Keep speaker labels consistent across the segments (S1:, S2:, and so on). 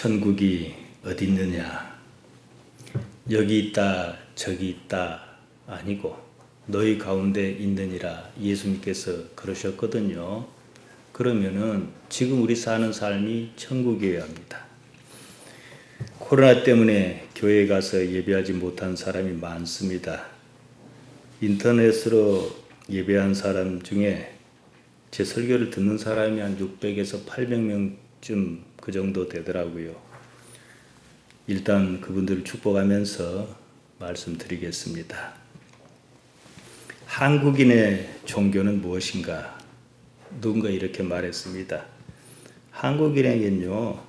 S1: 천국이 어디 있느냐? 여기 있다 저기 있다 아니고 너희 가운데 있느니라 예수님께서 그러셨거든요. 그러면은 지금 우리 사는 삶이 천국이어야 합니다. 코로나 때문에 교회에 가서 예배하지 못한 사람이 많습니다. 인터넷으로 예배한 사람 중에 제 설교를 듣는 사람이 한 600에서 800명쯤 그 정도 되더라고요. 일단 그분들을 축복하면서 말씀드리겠습니다. 한국인의 종교는 무엇인가? 누군가 이렇게 말했습니다. 한국인에겐요,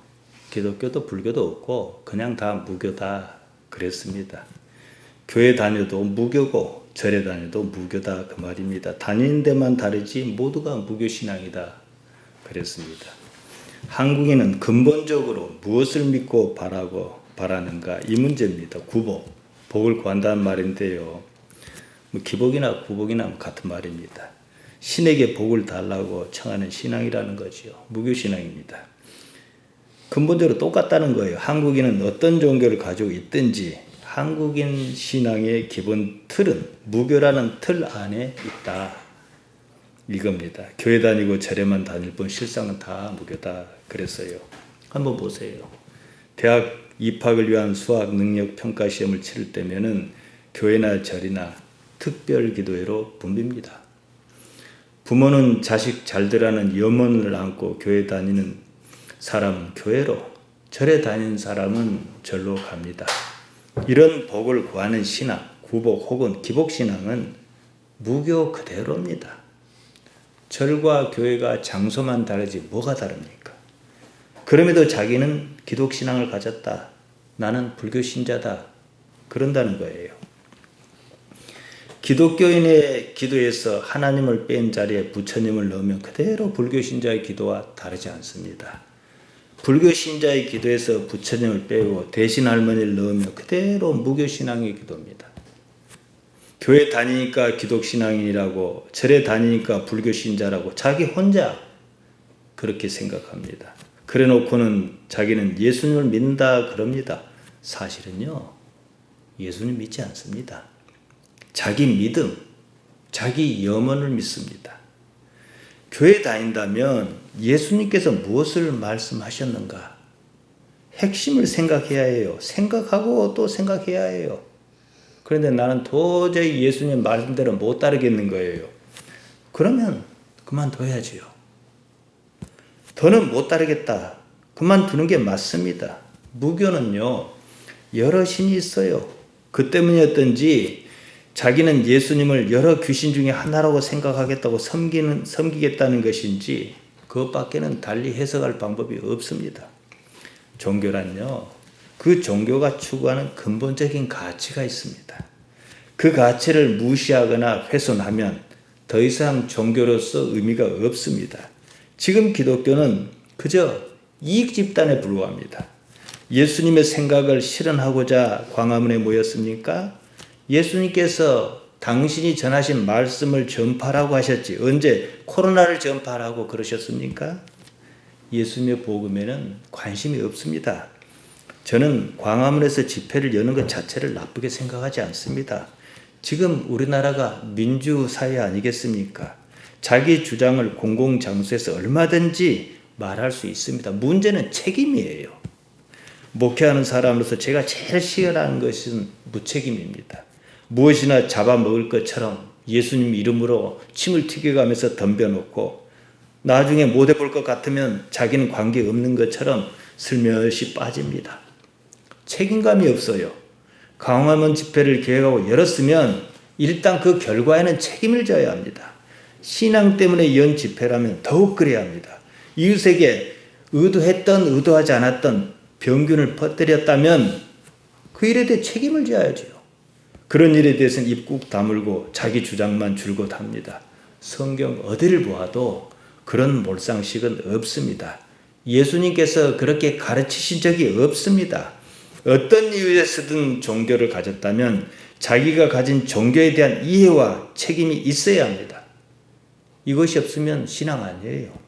S1: 기독교도 불교도 없고 그냥 다 무교다 그랬습니다. 교회 다녀도 무교고 절에 다녀도 무교다 그 말입니다. 다니는 데만 다르지 모두가 무교신앙이다 그랬습니다. 한국인은 근본적으로 무엇을 믿고 바라는가 이 문제입니다. 구복, 복을 구한다는 말인데요. 기복이나 구복이나 같은 말입니다. 신에게 복을 달라고 청하는 신앙이라는 거지요. 무교신앙입니다. 근본적으로 똑같다는 거예요. 한국인은 어떤 종교를 가지고 있든지 한국인 신앙의 기본 틀은 무교라는 틀 안에 있다. 이겁니다. 교회 다니고 절에만 다닐 뿐 실상은 다 무교다 그랬어요. 한번 보세요. 대학 입학을 위한 수학 능력 평가 시험을 치를 때면은 교회나 절이나 특별 기도회로 붐빕니다. 부모는 자식 잘 되라는 염원을 안고 교회 다니는 사람은 교회로, 절에 다니는 사람은 절로 갑니다. 이런 복을 구하는 신앙, 구복 혹은 기복신앙은 무교 그대로입니다. 절과 교회가 장소만 다르지 뭐가 다릅니까? 그럼에도 자기는 기독신앙을 가졌다. 나는 불교신자다. 그런다는 거예요. 기독교인의 기도에서 하나님을 뺀 자리에 부처님을 넣으면 그대로 불교신자의 기도와 다르지 않습니다. 불교신자의 기도에서 부처님을 빼고 대신 할머니를 넣으면 그대로 무교신앙의 기도입니다. 교회 다니니까 기독신앙이라고 절에 다니니까 불교신자라고 자기 혼자 그렇게 생각합니다. 그래 놓고는 자기는 예수님을 믿는다 그럽니다. 사실은요, 예수님 믿지 않습니다. 자기 믿음, 자기 염원을 믿습니다. 교회 다닌다면 예수님께서 무엇을 말씀하셨는가? 핵심을 생각해야 해요. 생각하고 또 생각해야 해요. 그런데 나는 도저히 예수님 말씀대로 못 따르겠는 거예요. 그러면 그만둬야지요. 더는 못 따르겠다. 그만두는 게 맞습니다. 무교는요, 여러 신이 있어요. 그 때문이었던지 자기는 예수님을 여러 귀신 중에 하나라고 생각하겠다고 섬기겠다는 것인지 그것밖에는 달리 해석할 방법이 없습니다. 종교란요, 그 종교가 추구하는 근본적인 가치가 있습니다. 그 가치를 무시하거나 훼손하면 더 이상 종교로서 의미가 없습니다. 지금 기독교는 그저 이익 집단에 불과합니다. 예수님의 생각을 실현하고자 광화문에 모였습니까? 예수님께서 당신이 전하신 말씀을 전파하라고 하셨지 언제 코로나를 전파하라고 그러셨습니까? 예수님의 복음에는 관심이 없습니다. 저는 광화문에서 집회를 여는 것 자체를 나쁘게 생각하지 않습니다. 지금 우리나라가 민주사회 아니겠습니까? 자기 주장을 공공장소에서 얼마든지 말할 수 있습니다. 문제는 책임이에요. 목회하는 사람으로서 제가 제일 싫어하는 것은 무책임입니다. 무엇이나 잡아먹을 것처럼 예수님 이름으로 침을 튀겨가면서 덤벼놓고 나중에 못 해볼 것 같으면 자기는 관계없는 것처럼 슬며시 빠집니다. 책임감이 없어요. 광화문 집회를 계획하고 열었으면 일단 그 결과에는 책임을 져야 합니다. 신앙 때문에 연 집회라면 더욱 그래야 합니다. 이웃에게 의도했던 의도하지 않았던 병균을 퍼뜨렸다면 그 일에 대해 책임을 져야죠. 그런 일에 대해서는 입 꾹 다물고 자기 주장만 줄곧 합니다. 성경 어디를 보아도 그런 몰상식은 없습니다. 예수님께서 그렇게 가르치신 적이 없습니다. 어떤 이유에서든 종교를 가졌다면 자기가 가진 종교에 대한 이해와 책임이 있어야 합니다. 이것이 없으면 신앙 아니에요.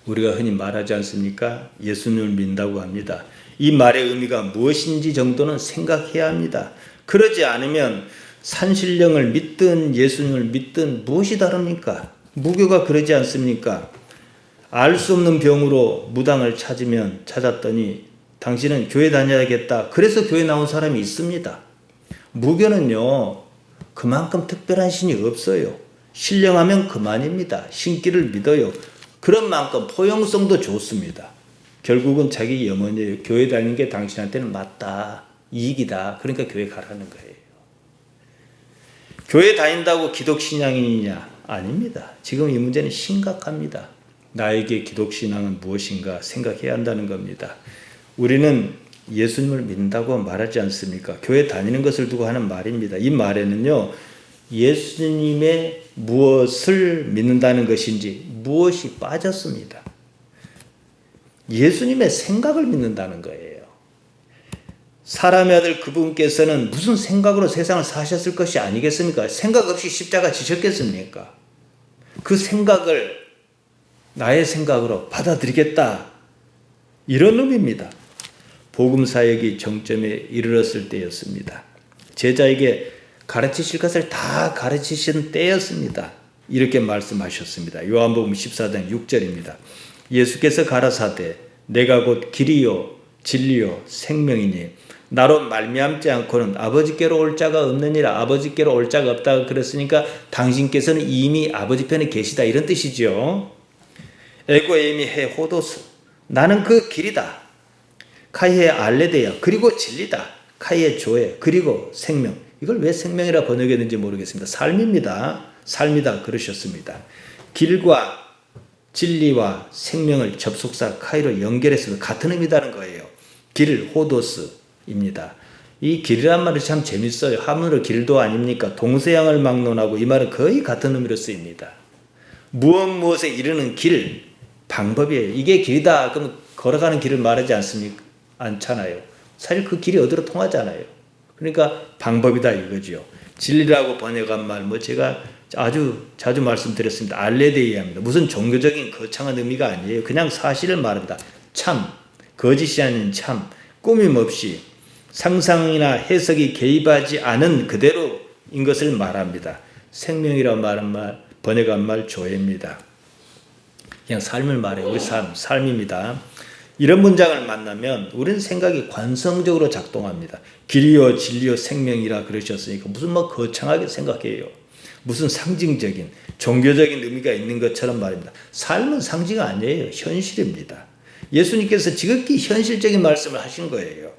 S1: 우리가 흔히 말하지 않습니까? 예수님을 믿는다고 합니다. 이 말의 의미가 무엇인지 정도는 생각해야 합니다. 그러지 않으면 산신령을 믿든 예수님을 믿든 무엇이 다릅니까? 무교가 그러지 않습니까? 알 수 없는 병으로 무당을 찾았더니 당신은 교회 다녀야겠다. 그래서 교회 나온 사람이 있습니다. 무교는요, 그만큼 특별한 신이 없어요. 신령하면 그만입니다. 신기를 믿어요. 그런 만큼 포용성도 좋습니다. 결국은 자기 염원이에요. 교회 다니는 게 당신한테는 맞다. 이익이다. 그러니까 교회 가라는 거예요. 교회 다닌다고 기독신앙인이냐? 아닙니다. 지금 이 문제는 심각합니다. 나에게 기독신앙은 무엇인가 생각해야 한다는 겁니다. 우리는 예수님을 믿는다고 말하지 않습니까? 교회 다니는 것을 두고 하는 말입니다. 이 말에는요, 예수님의 무엇을 믿는다는 것인지 무엇이 빠졌습니다. 예수님의 생각을 믿는다는 거예요. 사람의 아들 그분께서는 무슨 생각으로 세상을 사셨을 것이 아니겠습니까? 생각 없이 십자가 지셨겠습니까? 그 생각을 나의 생각으로 받아들이겠다. 이런 의미입니다. 복음 사역이 정점에 이르렀을 때였습니다. 제자에게 가르치실 것을 다 가르치신 때였습니다. 이렇게 말씀하셨습니다. 요한복음 14장 6절입니다. 예수께서 가라사대 내가 곧 길이요 진리요 생명이니 나로 말미암지 않고는 아버지께로 올 자가 없느니라. 아버지께로 올 자가 없다고 그랬으니까 당신께서는 이미 아버지 편에 계시다 이런 뜻이죠. 에고 에이미 해 호도스 나는 그 길이다. 카이에 알레데야 그리고 진리다. 카이에 조에 그리고 생명. 이걸 왜 생명이라 번역했는지 모르겠습니다. 삶입니다. 삶이다 그러셨습니다. 길과 진리와 생명을 접속사 카이로 연결해서 같은 의미다는 거예요. 길 호도스입니다. 이 길이란 말이 참 재밌어요. 한문으로 길도 아닙니까? 동서양을 막론하고 이 말은 거의 같은 의미로 쓰입니다. 무엇에 이르는 길, 방법이에요. 이게 길이다. 그럼 걸어가는 길을 말하지 않잖아요. 사실 그 길이 어디로 통하잖아요. 그러니까 방법이다 이거죠. 진리라고 번역한 말, 제가 아주 자주 말씀드렸습니다. 알레데이아입니다. 무슨 종교적인 거창한 의미가 아니에요. 그냥 사실을 말합니다. 참, 거짓이 아닌 참, 꾸밈 없이 상상이나 해석이 개입하지 않은 그대로인 것을 말합니다. 생명이라고 번역한 말 조예입니다. 그냥 삶을 말해요. 우리 삶입니다. 이런 문장을 만나면 우리는 생각이 관성적으로 작동합니다. 길이요 진리요 생명이라 그러셨으니까 무슨 거창하게 생각해요. 무슨 상징적인 종교적인 의미가 있는 것처럼 말입니다. 삶은 상징 아니에요. 현실입니다. 예수님께서 지극히 현실적인 말씀을 하신 거예요.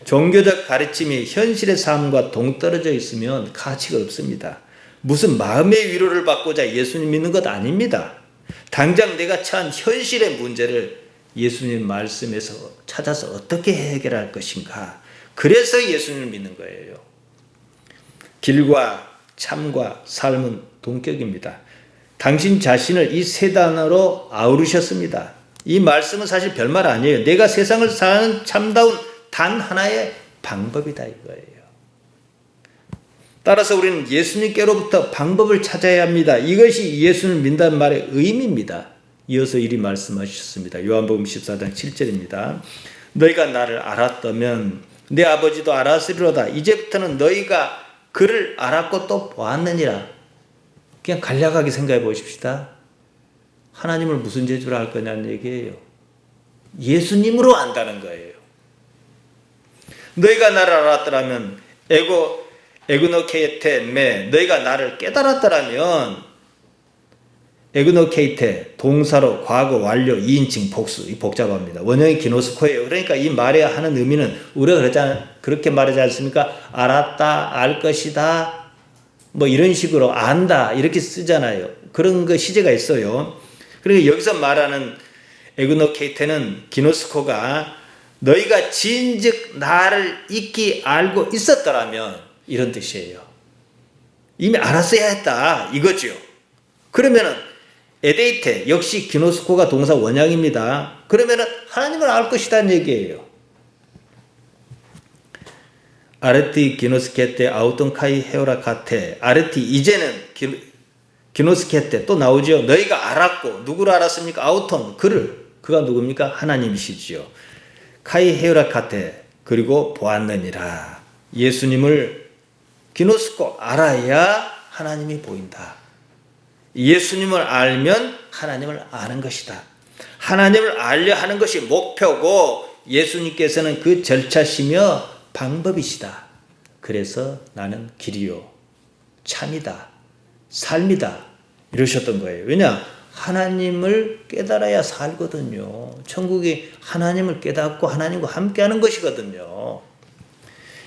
S1: 종교적 가르침이 현실의 삶과 동떨어져 있으면 가치가 없습니다. 무슨 마음의 위로를 받고자 예수님 믿는 것 아닙니다. 당장 내가 처한 현실의 문제를 예수님 말씀에서 찾아서 어떻게 해결할 것인가. 그래서 예수님을 믿는 거예요. 길과 참과 삶은 동격입니다. 당신 자신을 이 세 단어로 아우르셨습니다. 이 말씀은 사실 별말 아니에요. 내가 세상을 사는 참다운 단 하나의 방법이다 이거예요. 따라서 우리는 예수님께로부터 방법을 찾아야 합니다. 이것이 예수를 믿는다는 말의 의미입니다. 이어서 이리 말씀하셨습니다. 요한복음 14장 7절입니다. 너희가 나를 알았다면 내 아버지도 알았으리로다. 이제부터는 너희가 그를 알았고 또 보았느니라. 그냥 간략하게 생각해 보십시다. 하나님을 무슨 재주로 알 거냐는 얘기예요. 예수님으로 안다는 거예요. 너희가 나를 알았더라면 에그노케이테 메 너희가 나를 깨달았더라면 에그노케이테 동사로 과거 완료 2인칭 복수 이 복잡합니다. 원형이 기노스코예요. 그러니까 이 말에 하는 의미는 우리가 그렇게 말하지 않습니까? 알았다, 알 것이다, 이런 식으로 안다 이렇게 쓰잖아요. 그런 거 시제가 있어요. 그러니까 여기서 말하는 에그노케이테는 기노스코가 너희가 진즉 나를 익히 알고 있었더라면 이런 뜻이에요. 이미 알았어야 했다 이거죠. 그러면은 에데이테 역시 기노스코가 동사 원형입니다. 그러면은 하나님을 알 것이다는 얘기예요. 아르티 기노스케테 아우톤카이 헤오라 카테 아르티 이제는 기노스케테 또 나오죠. 너희가 알았고 누구를 알았습니까? 아우톤 그가 누굽니까? 하나님이시지요. 카이 헤우라카테 그리고 보았느니라. 예수님을 기노스코 알아야 하나님이 보인다. 예수님을 알면 하나님을 아는 것이다. 하나님을 알려 하는 것이 목표고 예수님께서는 그 절차시며 방법이시다. 그래서 나는 길이요 참이다 삶이다 이러셨던 거예요. 왜냐? 하나님을 깨달아야 살거든요. 천국이 하나님을 깨닫고 하나님과 함께하는 것이거든요.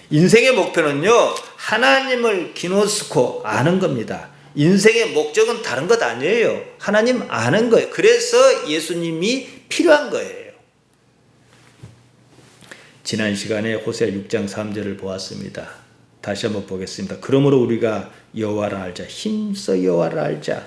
S1: 인생의 목표는요, 하나님을 기노스코 아는 겁니다. 인생의 목적은 다른 것 아니에요. 하나님 아는 거예요. 그래서 예수님이 필요한 거예요. 지난 시간에 호세아 6장 3절을 보았습니다. 다시 한번 보겠습니다. 그러므로 우리가 여호와를 알자. 힘써 여호와를 알자.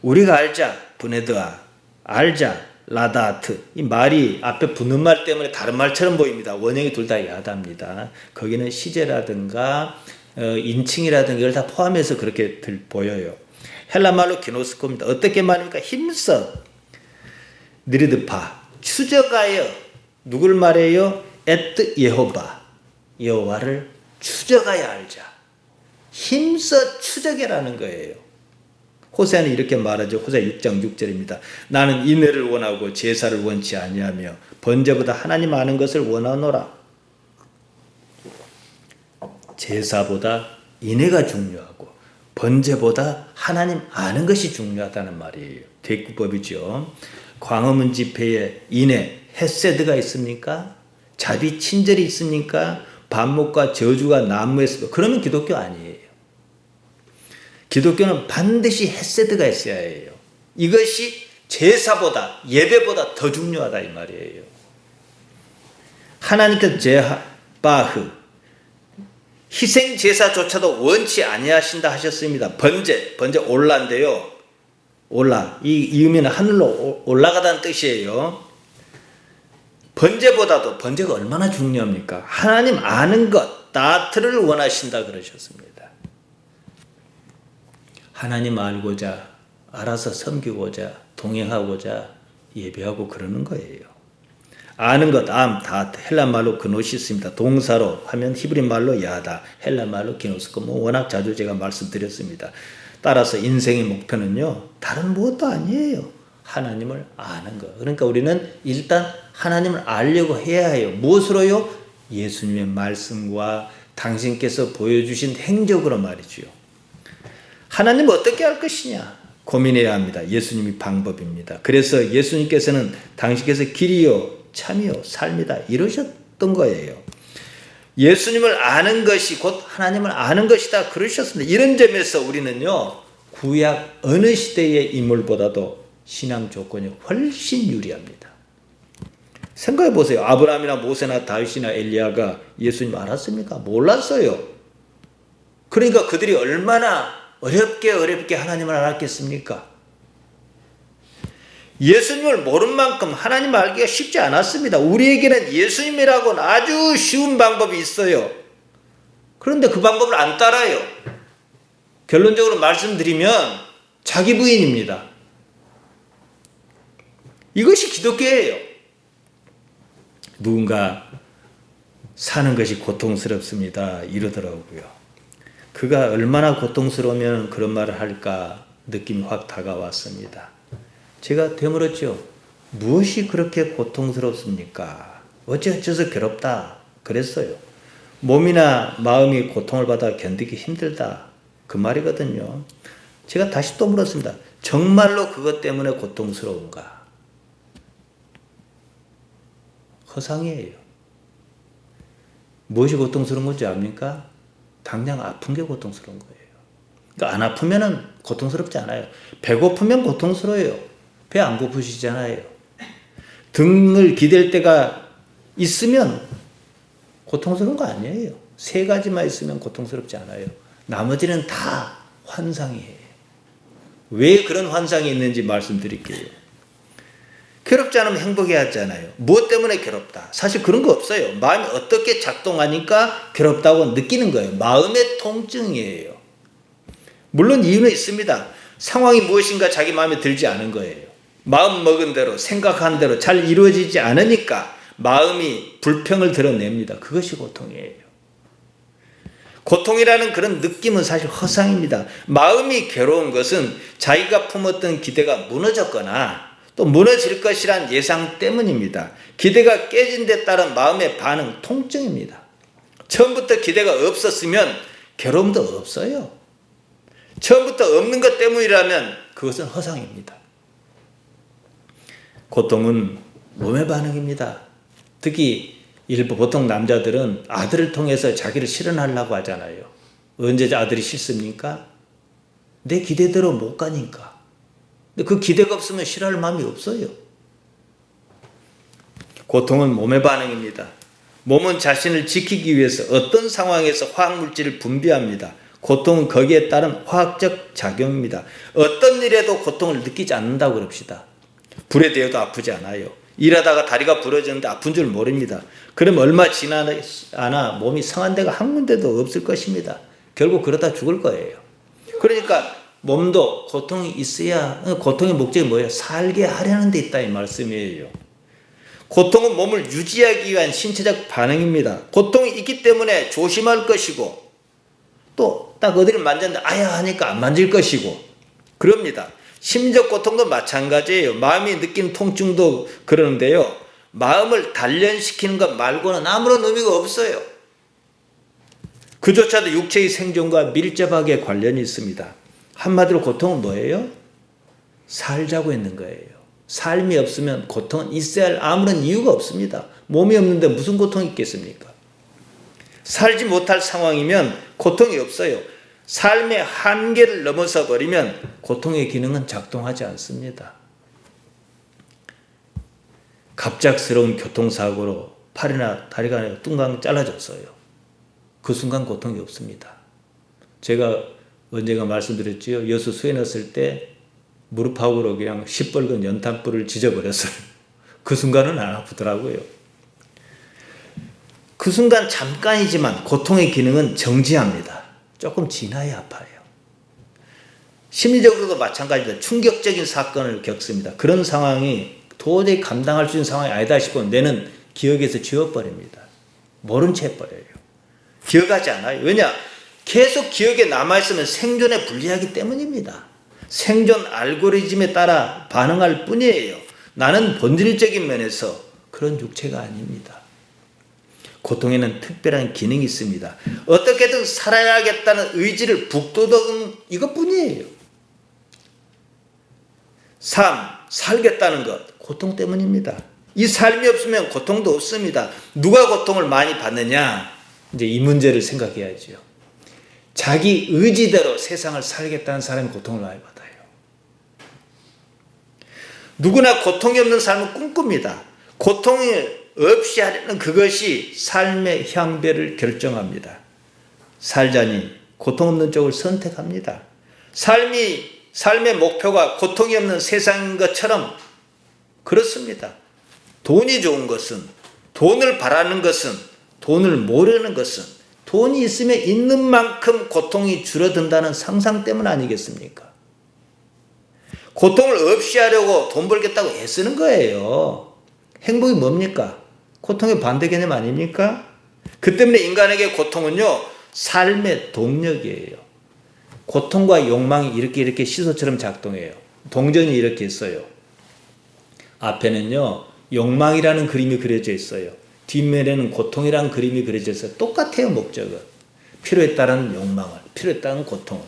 S1: 우리가 알자. 브네드아. 알자. 라다트. 이 말이 앞에 붙는 말 때문에 다른 말처럼 보입니다. 원형이 둘 다 야다입니다. 거기는 시제라든가 인칭이라든가 이걸 다 포함해서 그렇게 보여요. 헬라말로 기노스코입니다. 어떻게 말입니까? 힘써. 느리드파. 추적하여. 누굴 말해요? 앳 예호바. 여호와를 추적하여 알자. 힘써 추적해라는 거예요. 호세아는 이렇게 말하죠. 호세아 6장 6절입니다. 나는 인애를 원하고 제사를 원치 아니하며 번제보다 하나님 아는 것을 원하노라. 제사보다 인애가 중요하고 번제보다 하나님 아는 것이 중요하다는 말이에요. 대구법이죠. 광화문 집회에 인애, 헤세드가 있습니까? 자비 친절이 있습니까? 반목과 저주가 난무했습니까? 그러면 기독교 아니에요. 기독교는 반드시 헤세드가 있어야 해요. 이것이 제사보다 예배보다 더 중요하다 이 말이에요. 하나님께서 제바흐 희생 제사조차도 원치 아니하신다 하셨습니다. 번제 올라인데요. 올라 이 의미는 하늘로 올라가다는 뜻이에요. 번제보다도 번제가 얼마나 중요합니까? 하나님 아는 것 다트를 원하신다 그러셨습니다. 하나님 알고자 알아서 섬기고자 동행하고자 예배하고 그러는 거예요. 아는 것 다트 헬라말로 그노시스입니다. 동사로 하면 히브리 말로 야다 헬라말로 기노스코 워낙 자주 제가 말씀드렸습니다. 따라서 인생의 목표는요 다른 무엇도 아니에요. 하나님을 아는 것. 그러니까 우리는 일단 하나님을 알려고 해야 해요. 무엇으로요? 예수님의 말씀과 당신께서 보여주신 행적으로 말이죠. 하나님 어떻게 할 것이냐 고민해야 합니다. 예수님이 방법입니다. 그래서 예수님께서는 당신께서 길이요 참이요 삶이다 이러셨던 거예요. 예수님을 아는 것이 곧 하나님을 아는 것이다 그러셨습니다. 이런 점에서 우리는요 구약 어느 시대의 인물보다도 신앙 조건이 훨씬 유리합니다. 생각해 보세요. 아브라함이나 모세나 다윗이나 엘리야가 예수님 알았습니까? 몰랐어요. 그러니까 그들이 얼마나 어렵게 하나님을 알았겠습니까? 예수님을 모른 만큼 하나님을 알기가 쉽지 않았습니다. 우리에게는 예수님이라고는 아주 쉬운 방법이 있어요. 그런데 그 방법을 안 따라요. 결론적으로 말씀드리면 자기 부인입니다. 이것이 기독교예요. 누군가 사는 것이 고통스럽습니다. 이러더라고요. 그가 얼마나 고통스러우면 그런 말을 할까 느낌이 확 다가왔습니다. 제가 되물었죠. 무엇이 그렇게 고통스럽습니까? 어째서 괴롭다 그랬어요. 몸이나 마음이 고통을 받아 견디기 힘들다 그 말이거든요. 제가 다시 또 물었습니다. 정말로 그것 때문에 고통스러운가? 허상이에요. 무엇이 고통스러운 건지 압니까? 당장 아픈 게 고통스러운 거예요. 그러니까 안 아프면 고통스럽지 않아요. 배고프면 고통스러워요. 배 안 고프시잖아요. 등을 기댈 때가 있으면 고통스러운 거 아니에요. 세 가지만 있으면 고통스럽지 않아요. 나머지는 다 환상이에요. 왜 그런 환상이 있는지 말씀드릴게요. 괴롭지 않으면 행복해하잖아요. 무엇 때문에 괴롭다? 사실 그런 거 없어요. 마음이 어떻게 작동하니까 괴롭다고 느끼는 거예요. 마음의 통증이에요. 물론 이유는 있습니다. 상황이 무엇인가 자기 마음에 들지 않은 거예요. 마음 먹은 대로 생각한 대로 잘 이루어지지 않으니까 마음이 불평을 드러냅니다. 그것이 고통이에요. 고통이라는 그런 느낌은 사실 허상입니다. 마음이 괴로운 것은 자기가 품었던 기대가 무너졌거나 또 무너질 것이란 예상 때문입니다. 기대가 깨진 데 따른 마음의 반응, 통증입니다. 처음부터 기대가 없었으면 괴로움도 없어요. 처음부터 없는 것 때문이라면 그것은 허상입니다. 고통은 몸의 반응입니다. 특히 보통 남자들은 아들을 통해서 자기를 실현하려고 하잖아요. 언제 아들이 싫습니까? 내 기대대로 못 가니까. 근데 그 기대가 없으면 싫어할 마음이 없어요. 고통은 몸의 반응입니다. 몸은 자신을 지키기 위해서 어떤 상황에서 화학물질을 분비합니다. 고통은 거기에 따른 화학적 작용입니다. 어떤 일에도 고통을 느끼지 않는다고 그럽시다. 불에 대어도 아프지 않아요. 일하다가 다리가 부러졌는데 아픈 줄 모릅니다. 그럼 얼마 지나지 않아 몸이 상한 데가 한 군데도 없을 것입니다. 결국 그러다 죽을 거예요. 그러니까 몸도 고통이 있어야, 고통의 목적이 뭐예요? 살게 하려는 데 있다 이 말씀이에요. 고통은 몸을 유지하기 위한 신체적 반응입니다. 고통이 있기 때문에 조심할 것이고 또 딱 어디를 만졌는데 아야 하니까 안 만질 것이고 그럽니다. 심리적 고통도 마찬가지예요. 마음이 느끼는 통증도 그러는데요. 마음을 단련시키는 것 말고는 아무런 의미가 없어요. 그조차도 육체의 생존과 밀접하게 관련이 있습니다. 한마디로 고통은 뭐예요? 살자고 있는 거예요. 삶이 없으면 고통은 있어야 할 아무런 이유가 없습니다. 몸이 없는데 무슨 고통이 있겠습니까? 살지 못할 상황이면 고통이 없어요. 삶의 한계를 넘어서 버리면 고통의 기능은 작동하지 않습니다. 갑작스러운 교통사고로 팔이나 다리가 뚱강 잘라졌어요. 그 순간 고통이 없습니다. 제가 언젠가 말씀드렸지요. 여수 수해 넣었을 때 무릎하고로 그냥 시뻘건 연탄불을 지져버렸어요. 그 순간은 안 아프더라고요. 그 순간 잠깐이지만 고통의 기능은 정지합니다. 조금 지나야 아파요. 심리적으로도 마찬가지입니다. 충격적인 사건을 겪습니다. 그런 상황이 도저히 감당할 수 있는 상황이 아니다 싶으면 뇌는 기억에서 지워버립니다. 모른 채 해버려요. 기억하지 않아요. 왜냐? 계속 기억에 남아있으면 생존에 불리하기 때문입니다. 생존 알고리즘에 따라 반응할 뿐이에요. 나는 본질적인 면에서 그런 육체가 아닙니다. 고통에는 특별한 기능이 있습니다. 어떻게든 살아야겠다는 의지를 북돋우는 이것뿐이에요. 삶, 살겠다는 것, 고통 때문입니다. 이 삶이 없으면 고통도 없습니다. 누가 고통을 많이 받느냐? 이제 이 문제를 생각해야죠. 자기 의지대로 세상을 살겠다는 사람이 고통을 많이 받아요. 누구나 고통이 없는 삶을 꿈꿉니다. 고통을 없이 하려는 그것이 삶의 향배를 결정합니다. 살자니 고통 없는 쪽을 선택합니다. 삶의 목표가 고통이 없는 세상인 것처럼 그렇습니다. 돈이 좋은 것은, 돈을 바라는 것은, 돈을 모르는 것은 돈이 있으면 있는 만큼 고통이 줄어든다는 상상 때문 아니겠습니까? 고통을 없이 하려고 돈 벌겠다고 애쓰는 거예요. 행복이 뭡니까? 고통의 반대 개념 아닙니까? 그 때문에 인간에게 고통은요, 삶의 동력이에요. 고통과 욕망이 이렇게 시소처럼 작동해요. 동전이 이렇게 있어요. 앞에는요, 욕망이라는 그림이 그려져 있어요. 뒷면에는 고통이라는 그림이 그려져 있어요. 똑같아요, 목적은. 필요에 따른 욕망을, 필요에 따른 고통을.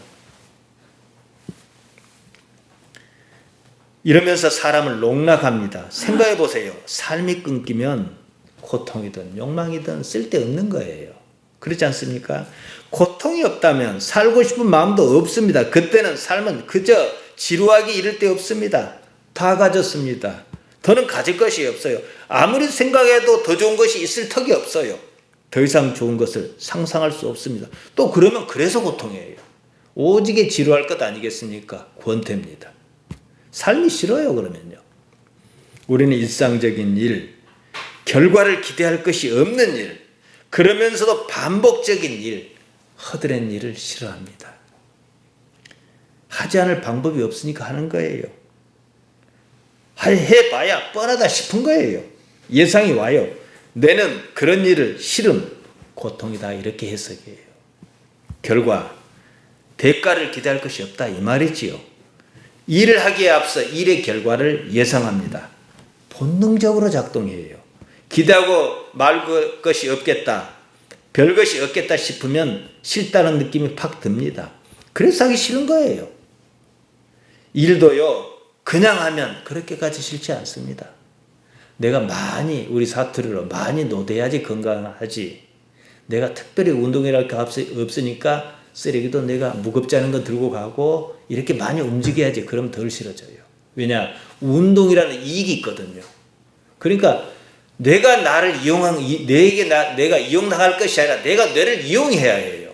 S1: 이러면서 사람을 농락합니다. 생각해 보세요. 삶이 끊기면 고통이든 욕망이든 쓸데없는 거예요. 그렇지 않습니까? 고통이 없다면 살고 싶은 마음도 없습니다. 그때는 삶은 그저 지루하기 이를 데 없습니다. 다 가졌습니다. 더는 가질 것이 없어요. 아무리 생각해도 더 좋은 것이 있을 턱이 없어요. 더 이상 좋은 것을 상상할 수 없습니다. 또 그러면 그래서 고통이에요. 오직에 지루할 것 아니겠습니까? 권태입니다. 삶이 싫어요, 그러면요. 우리는 일상적인 일, 결과를 기대할 것이 없는 일, 그러면서도 반복적인 일, 허드렛 일을 싫어합니다. 하지 않을 방법이 없으니까 하는 거예요. 해봐야 뻔하다 싶은 거예요. 예상이 와요. 내는 그런 일을 싫음, 고통이다 이렇게 해석해요. 결과 대가를 기대할 것이 없다 이 말이지요. 일을 하기에 앞서 일의 결과를 예상합니다. 본능적으로 작동해요. 기대하고 말 것이 없겠다, 별것이 없겠다 싶으면 싫다는 느낌이 팍 듭니다. 그래서 하기 싫은 거예요. 일도요, 그냥 하면 그렇게까지 싫지 않습니다. 내가 많이, 우리 사투리로 많이 노대야지 건강하지. 내가 특별히 운동이랄 게 없으니까 쓰레기도 내가 무겁지 않은 거 들고 가고 이렇게 많이 움직여야지. 그럼 덜 싫어져요. 왜냐? 운동이라는 이익이 있거든요. 그러니까 뇌가 나를 내가 이용당할 것이 아니라 내가 뇌를 이용해야 해요.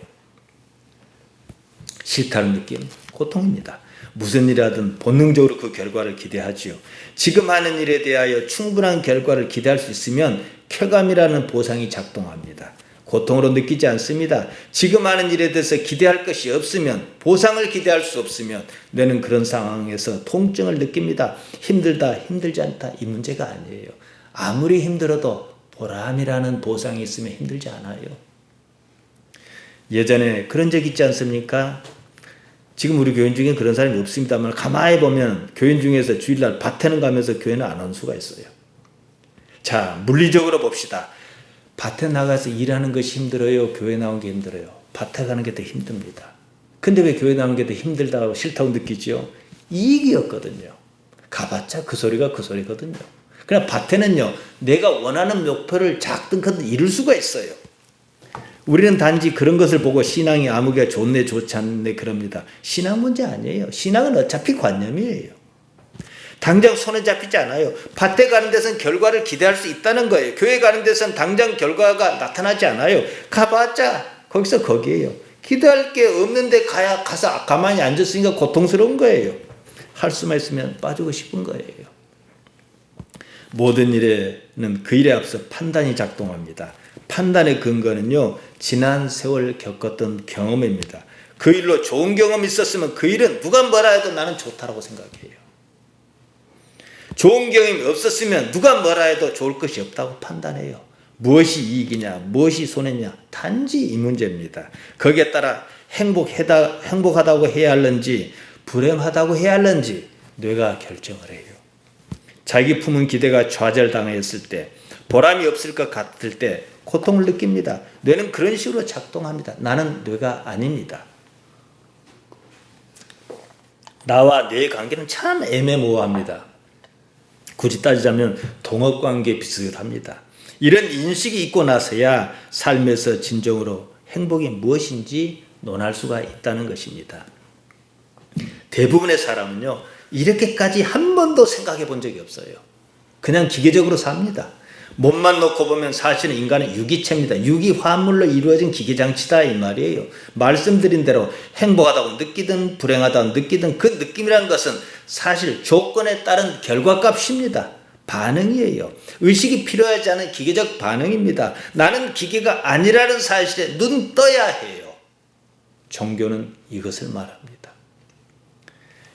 S1: 싫다는 느낌, 고통입니다. 무슨 일이라든 본능적으로 그 결과를 기대하지요. 지금 하는 일에 대하여 충분한 결과를 기대할 수 있으면 쾌감이라는 보상이 작동합니다. 고통으로 느끼지 않습니다. 지금 하는 일에 대해서 기대할 것이 없으면, 보상을 기대할 수 없으면 뇌는 그런 상황에서 통증을 느낍니다. 힘들다, 힘들지 않다 이 문제가 아니에요. 아무리 힘들어도 보람이라는 보상이 있으면 힘들지 않아요. 예전에 그런 적 있지 않습니까? 지금 우리 교인 중에 그런 사람이 없습니다만 가만히 보면 교인 중에서 주일날 밭에는 가면서 교회는 안 온 수가 있어요. 자, 물리적으로 봅시다. 밭에 나가서 일하는 것이 힘들어요? 교회 나온 게 힘들어요? 밭에 가는 게 더 힘듭니다. 근데 왜 교회 나오는 게 더 힘들다고 싫다고 느끼죠? 이익이었거든요. 가봤자 그 소리가 그 소리거든요. 그러나 밭에는요, 내가 원하는 목표를 작든 크든 이룰 수가 있어요. 우리는 단지 그런 것을 보고 신앙이 아무개가 좋네 좋지 않네 그럽니다. 신앙 문제 아니에요. 신앙은 어차피 관념이에요. 당장 손에 잡히지 않아요. 밭에 가는 데서는 결과를 기대할 수 있다는 거예요. 교회 가는 데서는 당장 결과가 나타나지 않아요. 가봤자 거기서 거기에요. 기대할 게 없는데 가서 가만히 앉았으니까 고통스러운 거예요. 할 수만 있으면 빠지고 싶은 거예요. 모든 일에는 그 일에 앞서 판단이 작동합니다. 판단의 근거는요, 지난 세월 겪었던 경험입니다. 그 일로 좋은 경험이 있었으면 그 일은 누가 뭐라 해도 나는 좋다라고 생각해요. 좋은 경험이 없었으면 누가 뭐라 해도 좋을 것이 없다고 판단해요. 무엇이 이익이냐, 무엇이 손해냐, 단지 이 문제입니다. 거기에 따라 행복하다고 해야 할는지 불행하다고 해야 할는지 뇌가 결정을 해요. 자기 품은 기대가 좌절당했을 때, 보람이 없을 것 같을 때 고통을 느낍니다. 뇌는 그런 식으로 작동합니다. 나는 뇌가 아닙니다. 나와 뇌의 관계는 참 애매모호합니다. 굳이 따지자면 동업관계에 비슷합니다. 이런 인식이 있고 나서야 삶에서 진정으로 행복이 무엇인지 논할 수가 있다는 것입니다. 대부분의 사람은요, 이렇게까지 한 번도 생각해 본 적이 없어요. 그냥 기계적으로 삽니다. 몸만 놓고 보면 사실은 인간은 유기체입니다. 유기화합물로 이루어진 기계장치다 이 말이에요. 말씀드린 대로 행복하다고 느끼든 불행하다고 느끼든 그 느낌이라는 것은 사실 조건에 따른 결과값입니다. 반응이에요. 의식이 필요하지 않은 기계적 반응입니다. 나는 기계가 아니라는 사실에 눈 떠야 해요. 종교는 이것을 말합니다.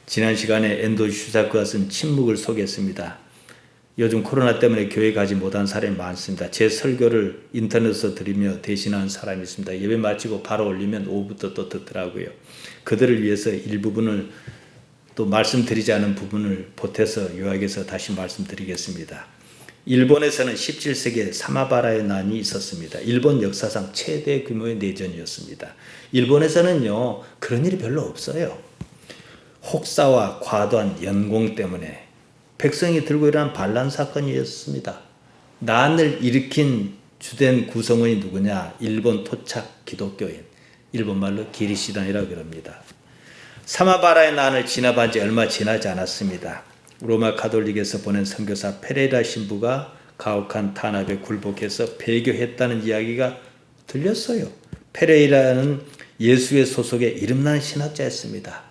S1: 지난 시간에 앤드류 슈자크가 쓴 침묵을 소개했습니다. 요즘 코로나 때문에 교회 가지 못한 사람이 많습니다. 제 설교를 인터넷에서 들으며 대신하는 사람이 있습니다. 예배 마치고 바로 올리면 오후부터 또 듣더라고요. 그들을 위해서 일부분을 또 말씀드리지 않은 부분을 보태서 요약해서 다시 말씀드리겠습니다. 일본에서는 17세기에 사마바라의 난이 있었습니다. 일본 역사상 최대 규모의 내전이었습니다. 일본에서는요, 그런 일이 별로 없어요. 혹사와 과도한 연공 때문에 백성이 들고 일어난 반란 사건이었습니다. 난을 일으킨 주된 구성원이 누구냐? 일본 토착 기독교인, 일본말로 기리시단이라고 그럽니다. 사마바라의 난을 진압한 지 얼마 지나지 않았습니다. 로마 가톨릭에서 보낸 선교사 페레이라 신부가 가혹한 탄압에 굴복해서 배교했다는 이야기가 들렸어요. 페레이라는 예수의 소속의 이름난 신학자였습니다.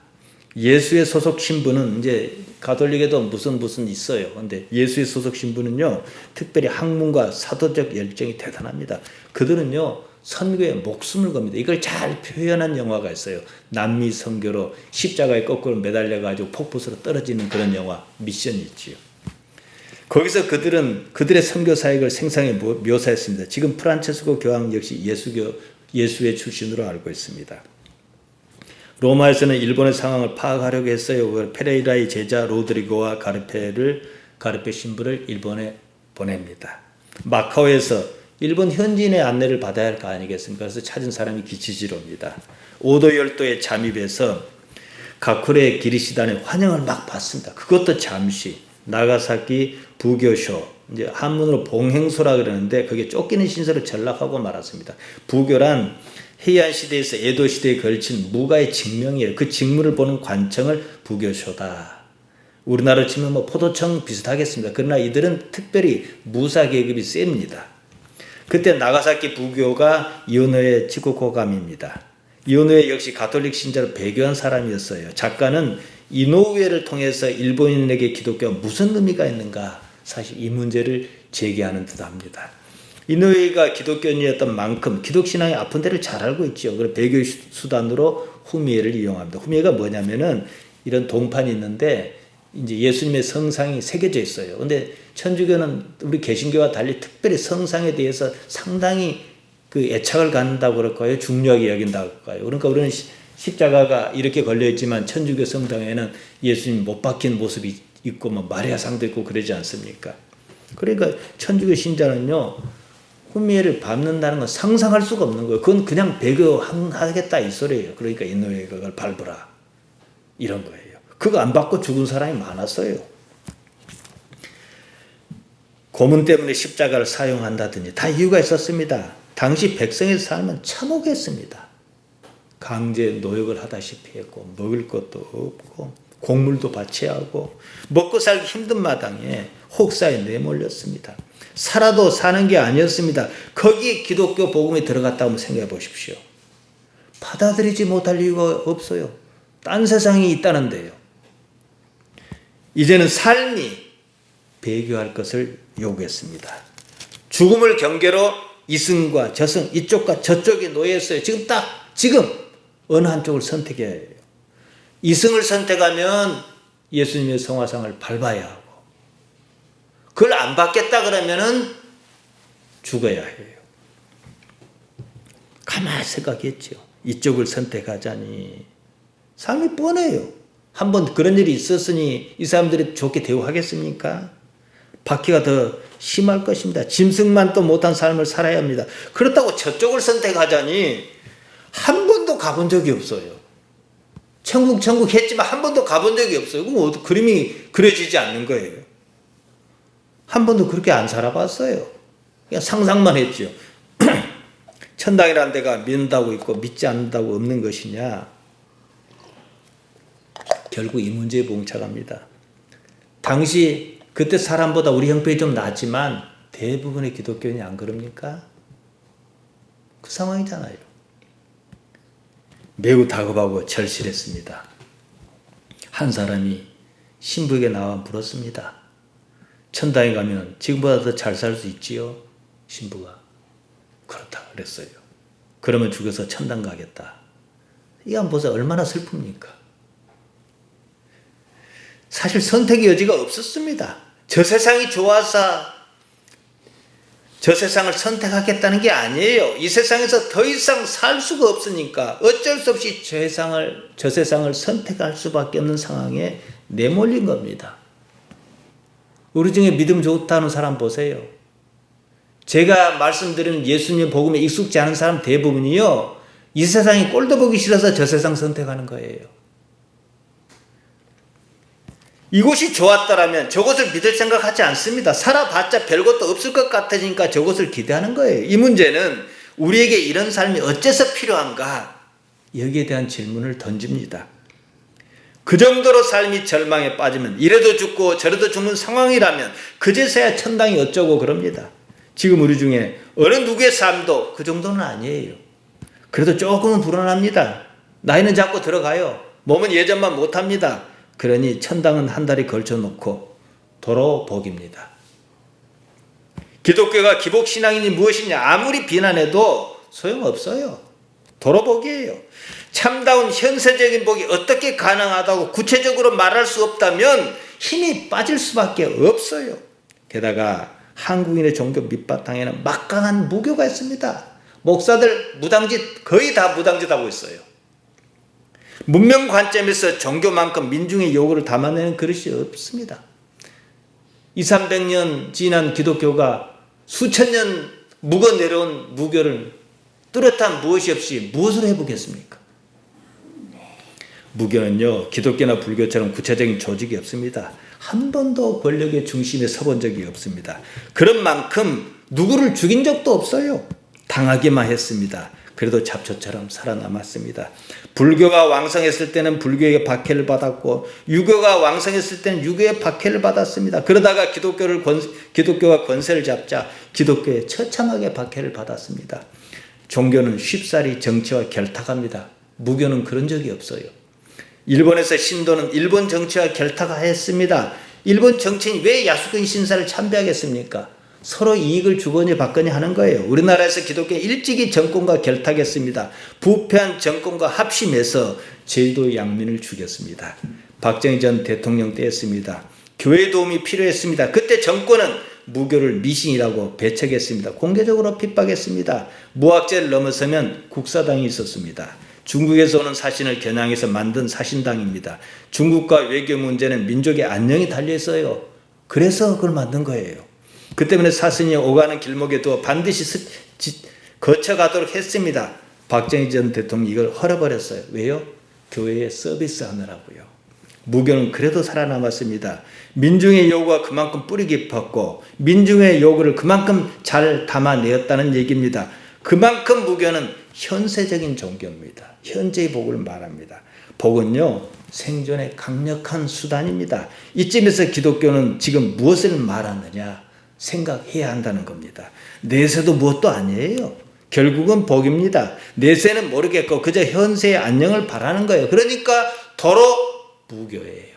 S1: 예수의 소속 신부는 이제 가톨릭에도 무슨 있어요. 근데 예수의 소속 신부는요, 특별히 학문과 사도적 열정이 대단합니다. 그들은요, 선교에 목숨을 겁니다. 이걸 잘 표현한 영화가 있어요. 남미 선교로 십자가에 거꾸로 매달려가지고 폭포수로 떨어지는 그런 영화 미션이 있지요. 거기서 그들은 그들의 선교 사역을 생생히 묘사했습니다. 지금 프란체스코 교황 역시 예수의 출신으로 알고 있습니다. 로마에서는 일본의 상황을 파악하려고 했어요. 페레이라의 제자 로드리고와 가르페 신부를 일본에 보냅니다. 마카오에서 일본 현지인의 안내를 받아야 할 거 아니겠습니까? 그래서 찾은 사람이 기치지로입니다. 오도열도에 잠입해서 가쿠레 기리시단의 환영을 막 받습니다. 그것도 잠시. 나가사키 부교쇼, 이제 한문으로 봉행소라 그러는데 그게 쫓기는 신세로 전락하고 말았습니다. 부교란 해안 시대에서 에도 시대에 걸친 무가의 직명이에요. 그 직무를 보는 관청을 부교쇼다. 우리나라로 치면 뭐 포도청 비슷하겠습니다. 그러나 이들은 특별히 무사 계급이 셉니다. 그때 나가사키 부교가 이오노의 치코코감입니다. 이오노에 역시 가톨릭 신자로 배교한 사람이었어요. 작가는 이노우에를 통해서 일본인에게 기독교가 무슨 의미가 있는가 사실 이 문제를 제기하는 듯합니다. 이노우에가 기독교인이었던 만큼 기독신앙의 아픈 데를 잘 알고 있죠. 그래서 배교 수단으로 후미에를 이용합니다. 후미에가 뭐냐면은 이런 동판이 있는데 이제 예수님의 성상이 새겨져 있어요. 근데 천주교는 우리 개신교와 달리 특별히 성상에 대해서 상당히 그 애착을 갖는다고 그럴까요? 중요하게 여긴다고 할까요? 그러니까 우리는 십자가가 이렇게 걸려 있지만 천주교 성당에는 예수님 못 박힌 모습이 있고 뭐 마리아상도 있고 그러지 않습니까? 그러니까 천주교 신자는요 후미에를 밟는다는 건 상상할 수가 없는 거예요. 그건 그냥 배교하겠다 이 소리예요. 그러니까 인노에 그걸 밟으라 이런 거예요. 그거 안 받고 죽은 사람이 많았어요. 고문 때문에 십자가를 사용한다든지 다 이유가 있었습니다. 당시 백성의 삶은 참혹했습니다. 강제 노역을 하다시피 했고 먹을 것도 없고 곡물도 바치하고 먹고 살기 힘든 마당에 혹사에 내몰렸습니다. 살아도 사는 게 아니었습니다. 거기에 기독교 복음이 들어갔다고 한번 생각해 보십시오. 받아들이지 못할 이유가 없어요. 딴 세상이 있다는데요. 이제는 삶이 배교할 것을 요구했습니다. 죽음을 경계로 이승과 저승 이쪽과 저쪽이 놓여있어요. 지금 어느 한쪽을 선택해야 해요. 이승을 선택하면 예수님의 성화상을 밟아야 하고 그걸 안 받겠다 그러면은 죽어야 해요. 가만히 생각했죠. 이쪽을 선택하자니 삶이 뻔해요. 한번 그런 일이 있었으니 이 사람들이 좋게 대우하겠습니까? 박해가 더 심할 것입니다. 짐승만 또 못한 삶을 살아야 합니다. 그렇다고 저쪽을 선택하자니 한 번도 가본 적이 없어요. 천국 했지만 한 번도 가본 적이 없어요. 그럼 그림이 그려지지 않는 거예요. 한 번도 그렇게 안 살아봤어요. 그냥 상상만 했죠. 천당이라는 데가 믿는다고 있고 믿지 않는다고 없는 것이냐? 결국 이 문제에 봉착합니다. 당시 그때 사람보다 우리 형편이 좀 낫지만 대부분의 기독교인이 안 그럽니까? 그 상황이잖아요. 매우 다급하고 절실했습니다. 한 사람이 신부에게 나와 물었습니다. 천당에 가면 지금보다 더 잘 살 수 있지요? 신부가 그렇다 그랬어요. 그러면 죽어서 천당 가겠다. 이거 한번 보세요. 얼마나 슬픕니까? 사실 선택의 여지가 없었습니다. 저 세상이 좋아서 저 세상을 선택하겠다는 게 아니에요. 이 세상에서 더 이상 살 수가 없으니까 어쩔 수 없이 저 세상을 선택할 수밖에 없는 상황에 내몰린 겁니다. 우리 중에 믿음 좋다는 사람 보세요. 제가 말씀드리는 예수님 복음에 익숙지 않은 사람 대부분이요. 이 세상이 꼴도 보기 싫어서 저 세상 선택하는 거예요. 이곳이 좋았다라면 저곳을 믿을 생각하지 않습니다. 살아봤자 별것도 없을 것 같으니까 저곳을 기대하는 거예요. 이 문제는 우리에게 이런 삶이 어째서 필요한가? 여기에 대한 질문을 던집니다. 그 정도로 삶이 절망에 빠지면 이래도 죽고 저래도 죽는 상황이라면 그제서야 천당이 어쩌고 그럽니다. 지금 우리 중에 어느 누구의 삶도 그 정도는 아니에요. 그래도 조금은 불안합니다. 나이는 자꾸 들어가요. 몸은 예전만 못합니다. 그러니 천당은 한 달에 걸쳐놓고 도로 복입니다. 기독교가 기복신앙이니 무엇이냐 아무리 비난해도 소용없어요. 도로복이에요. 참다운 현세적인 복이 어떻게 가능하다고 구체적으로 말할 수 없다면 힘이 빠질 수밖에 없어요. 게다가 한국인의 종교 밑바탕에는 막강한 무교가 있습니다. 목사들 무당짓 거의 다 무당짓하고 있어요. 문명 관점에서 종교만큼 민중의 요구를 담아내는 그릇이 없습니다. 200~300년 지난 기독교가 수천 년 묵어 내려온 무교를 뚜렷한 무엇이 없이 무엇을 해보겠습니까? 무교는요, 기독교나 불교처럼 구체적인 조직이 없습니다. 한 번도 권력의 중심에 서본 적이 없습니다. 그런 만큼 누구를 죽인 적도 없어요. 당하기만 했습니다. 그래도 잡초처럼 살아남았습니다. 불교가 왕성했을 때는 불교의 박해를 받았고 유교가 왕성했을 때는 유교의 박해를 받았습니다. 그러다가 기독교가 권세를 잡자 기독교에 처참하게 박해를 받았습니다. 종교는 쉽사리 정치와 결탁합니다. 무교는 그런 적이 없어요. 일본에서 신도는 일본 정치와 결탁했습니다. 일본 정치인이 왜 야수근 신사를 참배하겠습니까? 서로 이익을 주거니 받거니 하는 거예요. 우리나라에서 기독교는 일찍이 정권과 결탁했습니다. 부패한 정권과 합심해서 제주도 양민을 죽였습니다. 박정희 전 대통령 때였습니다. 교회 도움이 필요했습니다. 그때 정권은 무교를 미신이라고 배척했습니다. 공개적으로 핍박했습니다. 무학제를 넘어서면 국사당이 있었습니다. 중국에서 오는 사신을 겨냥해서 만든 사신당입니다. 중국과 외교 문제는 민족의 안녕이 달려있어요. 그래서 그걸 만든 거예요. 그 때문에 사신이 오가는 길목에 두어 반드시 거쳐가도록 했습니다. 박정희 전 대통령이 이걸 헐어버렸어요. 왜요? 교회에 서비스하느라고요. 무교는 그래도 살아남았습니다. 민중의 요구가 그만큼 뿌리 깊었고 민중의 요구를 그만큼 잘 담아내었다는 얘기입니다. 그만큼 무교는 현세적인 종교입니다. 현재의 복을 말합니다. 복은요, 생존의 강력한 수단입니다. 이쯤에서 기독교는 지금 무엇을 말하느냐 생각해야 한다는 겁니다. 내세도 무엇도 아니에요. 결국은 복입니다. 내세는 모르겠고 그저 현세의 안녕을 바라는 거예요. 그러니까 도로 무교예요.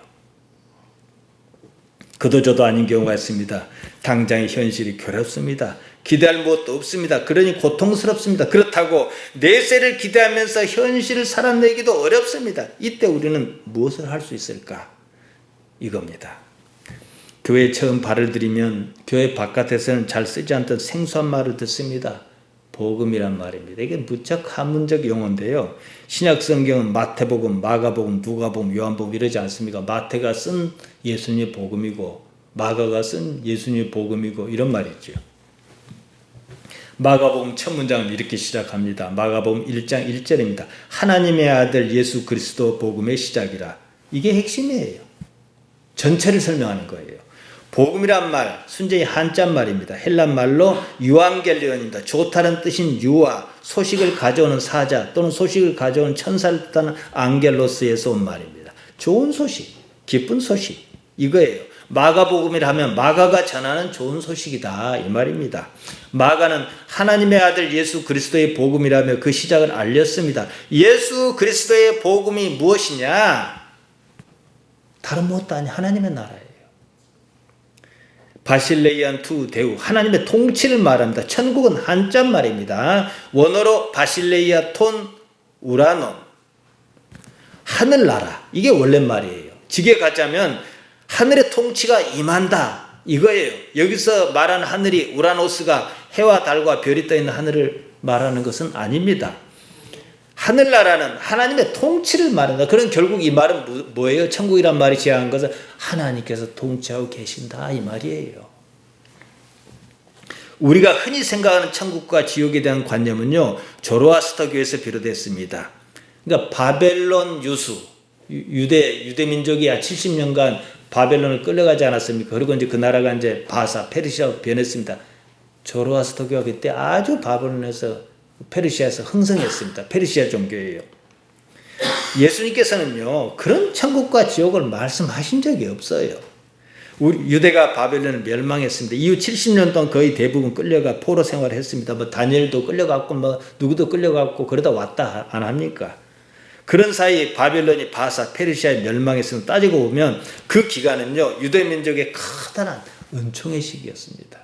S1: 그도 저도 아닌 경우가 있습니다. 당장의 현실이 괴롭습니다. 기대할 무엇도 없습니다. 그러니 고통스럽습니다. 그렇다고 내세를 기대하면서 현실을 살아내기도 어렵습니다. 이때 우리는 무엇을 할 수 있을까? 이겁니다. 교회에 처음 발을 들이면 교회 바깥에서는 잘 쓰지 않던 생소한 말을 듣습니다. 복음이란 말입니다. 이게 무척 한문적 용어인데요. 신약 성경은 마태복음, 마가복음, 누가복음, 요한복음 이러지 않습니까? 마태가 쓴 예수님의 복음이고 마가가 쓴 예수님의 복음이고 이런 말이죠. 마가복음 첫 문장은 이렇게 시작합니다. 마가복음 1장 1절입니다. 하나님의 아들 예수 그리스도 복음의 시작이라. 이게 핵심이에요. 전체를 설명하는 거예요. 복음이란 말, 순전히 한자말입니다. 헬란말로 유앙겔리온입니다. 좋다는 뜻인 유아, 소식을 가져오는 사자 또는 소식을 가져오는 천사를 뜻하는 앙겔로스에서 온 말입니다. 좋은 소식, 기쁜 소식 이거예요. 마가복음이라 하면 마가가 전하는 좋은 소식이다 이 말입니다. 마가는 하나님의 아들 예수 그리스도의 복음이라며 그 시작을 알렸습니다. 예수 그리스도의 복음이 무엇이냐? 다른 무엇도 아니 하나님의 나라예요. 바실레이안 투 데우, 하나님의 통치를 말합니다. 천국은 한자 말입니다. 원어로 바실레이아 톤 우라논, 하늘나라, 이게 원래 말이에요. 직에 가자면 하늘의 통치가 임한다 이거예요. 여기서 말하는 하늘이 우라노스가 해와 달과 별이 떠있는 하늘을 말하는 것은 아닙니다. 하늘나라는 하나님의 통치를 말한다. 그럼 결국 이 말은 뭐예요? 천국이란 말이 제안한 것은 하나님께서 통치하고 계신다 이 말이에요. 우리가 흔히 생각하는 천국과 지옥에 대한 관념은요, 조로아스터교에서 비롯됐습니다. 그러니까 바벨론 유수, 유대 민족이 70년간 바벨론을 끌려가지 않았습니까? 그리고 이제 그 나라가 이제 바사, 페르시아로 변했습니다. 조로아스터교가 그때 아주 바벨론에서 페르시아에서 흥성했습니다. 페르시아 종교예요. 예수님께서는요, 그런 천국과 지옥을 말씀하신 적이 없어요. 우리 유대가 바벨론을 멸망했습니다. 이후 70년 동안 거의 대부분 끌려가 포로 생활을 했습니다. 뭐 다니엘도 끌려갔고 뭐 누구도 끌려갔고 그러다 왔다 안 합니까? 그런 사이 바벨론이 바사, 페르시아에 멸망했으면 따지고 보면 그 기간은요, 유대 민족의 커다란 은총의 시기였습니다.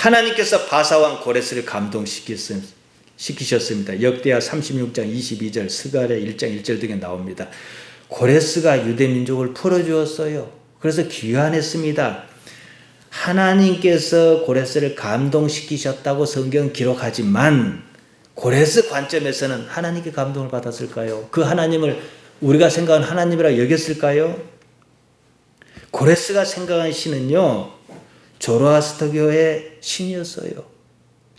S1: 하나님께서 바사왕 고레스를 감동시키셨습니다. 역대하 36장 22절, 스가랴 1장 1절 등에 나옵니다. 고레스가 유대 민족을 풀어주었어요. 그래서 귀환했습니다. 하나님께서 고레스를 감동시키셨다고 성경은 기록하지만 고레스 관점에서는 하나님께 감동을 받았을까요? 그 하나님을 우리가 생각하는 하나님이라 여겼을까요? 고레스가 생각한 신은요, 조로아스터교의 신이었어요.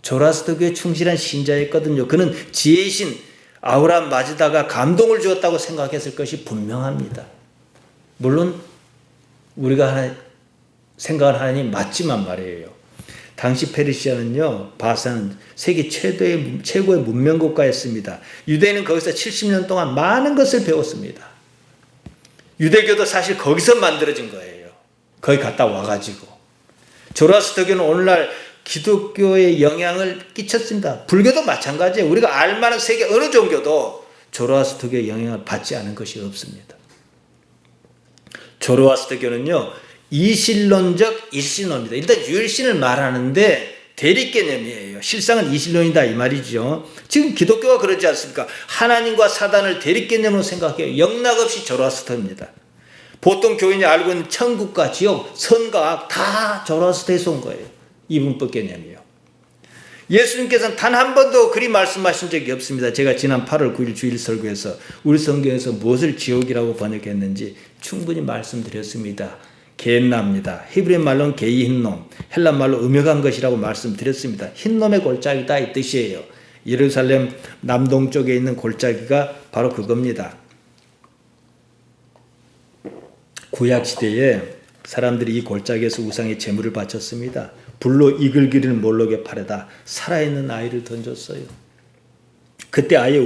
S1: 조로아스터교에 충실한 신자였거든요. 그는 지혜의 신 아브라함 마즈다가 감동을 주었다고 생각했을 것이 분명합니다. 물론 우리가 생각하는 하나님 맞지만 말이에요. 당시 페르시아는요, 바사는 세계 최고의 문명 국가였습니다. 유대인은 거기서 70년 동안 많은 것을 배웠습니다. 유대교도 사실 거기서 만들어진 거예요. 거기 갔다 와가지고. 조로아스터교는 오늘날 기독교에 영향을 끼쳤습니다. 불교도 마찬가지예요. 우리가 알만한 세계 어느 종교도 조로아스터교의 영향을 받지 않은 것이 없습니다. 조로아스터교는요, 이신론적 일신론입니다. 일단 유일신을 말하는데 대립개념이에요. 실상은 이신론이다 이 말이죠. 지금 기독교가 그러지 않습니까? 하나님과 사단을 대립개념으로 생각해요. 영락없이 조로아스터입니다. 보통 교인이 알고 있는 천국과 지옥, 선과 악 다 조로아스터에서 온 거예요. 이분법 개념이요. 예수님께서는 단 한 번도 그리 말씀하신 적이 없습니다. 제가 지난 8월 9일 주일 설교에서 우리 성경에서 무엇을 지옥이라고 번역했는지 충분히 말씀드렸습니다. 게엔나입니다. 히브리 말로는 게이 흰놈, 헬라 말로 음역한 것이라고 말씀드렸습니다. 흰놈의 골짜기다 이 뜻이에요. 예루살렘 남동쪽에 있는 골짜기가 바로 그겁니다. 구약시대에 사람들이 이 골짜기에서 우상의 제물을 바쳤습니다. 불로 이글기리는 몰록의 팔에다 살아있는 아이를 던졌어요. 그때 아이의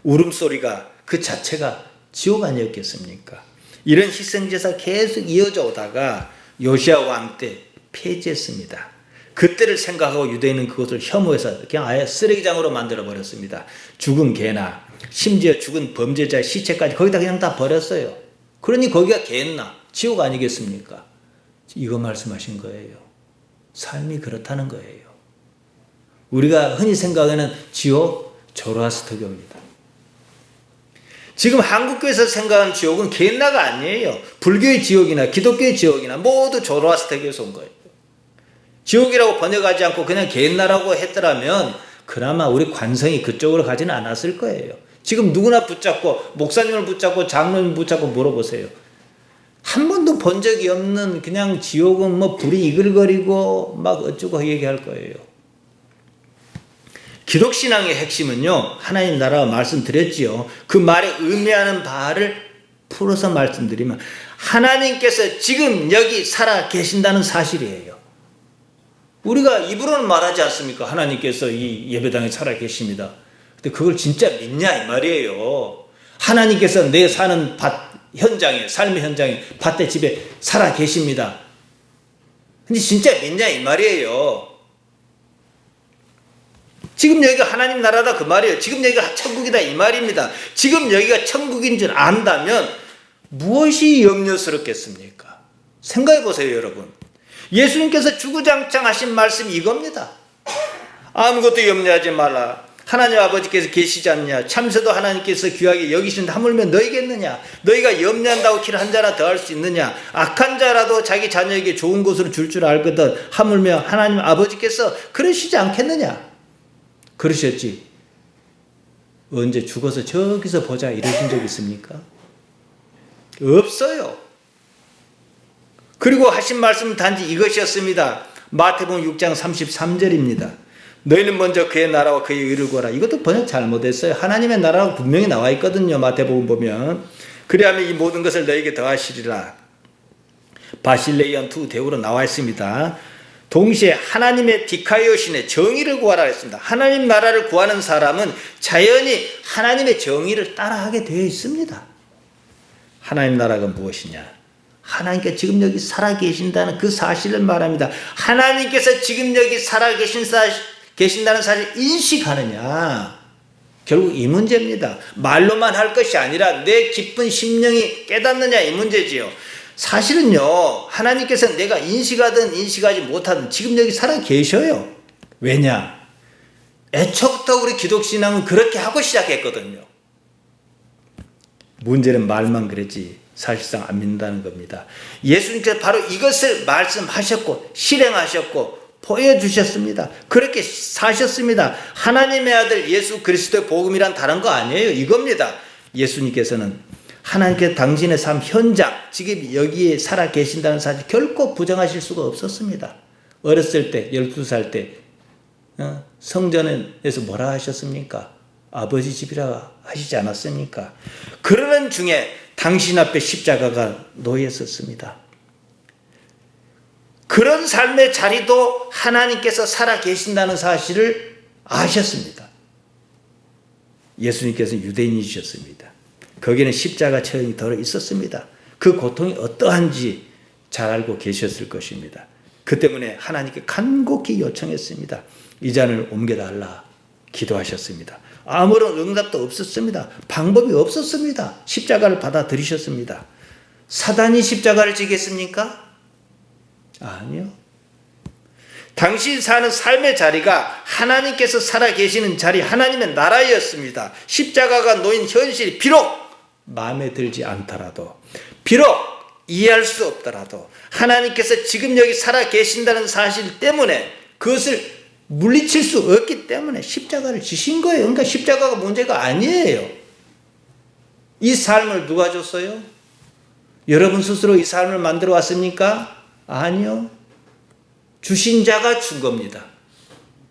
S1: 울음소리가 그 자체가 지옥 아니었겠습니까? 이런 희생제사 계속 이어져 오다가 요시야 왕 때 폐지했습니다. 그때를 생각하고 유대인은 그것을 혐오해서 그냥 아예 쓰레기장으로 만들어버렸습니다. 죽은 개나 심지어 죽은 범죄자의 시체까지 거기다 그냥 다 버렸어요. 그러니 거기가 개했나? 지옥 아니겠습니까? 이거 말씀하신 거예요. 삶이 그렇다는 거예요. 우리가 흔히 생각하는 지옥, 조로아스터교입니다. 지금 한국교에서 생각하는 지옥은 게엔나가 아니에요. 불교의 지옥이나 기독교의 지옥이나 모두 조로아스터교에서 온 거예요. 지옥이라고 번역하지 않고 그냥 게엔나라고 했더라면 그나마 우리 관성이 그쪽으로 가지는 않았을 거예요. 지금 누구나 붙잡고 목사님을 붙잡고 장로님 붙잡고 물어보세요. 한 번도 본 적이 없는 그냥 지옥은 뭐 불이 이글거리고 막 어쩌고 얘기할 거예요. 기독신앙의 핵심은요, 하나님 나라와 말씀드렸지요. 그 말에 의미하는 바를 풀어서 말씀드리면 하나님께서 지금 여기 살아 계신다는 사실이에요. 우리가 입으로는 말하지 않습니까? 하나님께서 이 예배당에 살아 계십니다. 근데 그걸 진짜 믿냐 이 말이에요. 하나님께서 내 사는 현장에, 삶의 현장에, 밭대 집에 살아 계십니다. 근데 진짜 믿냐 이 말이에요. 지금 여기가 하나님 나라다 그 말이에요. 지금 여기가 천국이다 이 말입니다. 지금 여기가 천국인 줄 안다면 무엇이 염려스럽겠습니까? 생각해 보세요 여러분. 예수님께서 주구장창 하신 말씀이 이겁니다. 아무것도 염려하지 말라. 하나님 아버지께서 계시지 않냐. 참새도 하나님께서 귀하게 여기시는데 하물며 너희겠느냐. 너희가 염려한다고 길 한 자나 더 할 수 있느냐. 악한 자라도 자기 자녀에게 좋은 것으로 줄 알거든 하물며 하나님 아버지께서 그러시지 않겠느냐. 그러셨지. 언제 죽어서 저기서 보자 이러신 적 있습니까? 없어요. 그리고 하신 말씀은 단지 이것이었습니다. 마태복음 6장 33절입니다. 너희는 먼저 그의 나라와 그의 의를 구하라. 이것도 번역 잘못했어요. 하나님의 나라라고 분명히 나와 있거든요. 마태복음 보면. 그리하면 이 모든 것을 너희에게 더하시리라. 바실레이언 투 대우로 나와 있습니다. 동시에 하나님의 디카이오신의 정의를 구하라 했습니다. 하나님 나라를 구하는 사람은 자연히 하나님의 정의를 따라하게 되어 있습니다. 하나님 나라가 무엇이냐? 하나님께서 지금 여기 살아계신다는 그 사실을 말합니다. 하나님께서 지금 여기 살아계신다는 사실을 인식하느냐? 결국 이 문제입니다. 말로만 할 것이 아니라 내 깊은 심령이 깨닫느냐 이 문제지요. 사실은요, 하나님께서 내가 인식하든 인식하지 못하든 지금 여기 살아 계셔요. 왜냐? 애초부터 우리 기독신앙은 그렇게 하고 시작했거든요. 문제는 말만 그랬지 사실상 안 믿는다는 겁니다. 예수님께서 바로 이것을 말씀하셨고 실행하셨고 보여주셨습니다. 그렇게 사셨습니다. 하나님의 아들 예수 그리스도의 복음이란 다른 거 아니에요. 이겁니다. 예수님께서는 하나님께서 당신의 삶 현장, 지금 여기에 살아 계신다는 사실 결코 부정하실 수가 없었습니다. 어렸을 때, 12살 때 성전에서 뭐라 하셨습니까? 아버지 집이라 하시지 않았습니까? 그러는 중에 당신 앞에 십자가가 놓여 있었습니다. 그런 삶의 자리도 하나님께서 살아 계신다는 사실을 아셨습니다. 예수님께서는 유대인이셨습니다. 거기는 십자가 처형이 들어 있었습니다. 그 고통이 어떠한지 잘 알고 계셨을 것입니다. 그 때문에 하나님께 간곡히 요청했습니다. 이 잔을 옮겨달라 기도하셨습니다. 아무런 응답도 없었습니다. 방법이 없었습니다. 십자가를 받아들이셨습니다. 사단이 십자가를 지겠습니까? 아니요. 당신 사는 삶의 자리가 하나님께서 살아계시는 자리, 하나님의 나라였습니다. 십자가가 놓인 현실이 비록 마음에 들지 않더라도, 비록 이해할 수 없더라도 하나님께서 지금 여기 살아계신다는 사실 때문에 그것을 물리칠 수 없기 때문에 십자가를 지신 거예요. 그러니까 십자가가 문제가 아니에요. 이 삶을 누가 줬어요? 여러분 스스로 이 삶을 만들어 왔습니까? 아니요. 주신 자가 준 겁니다.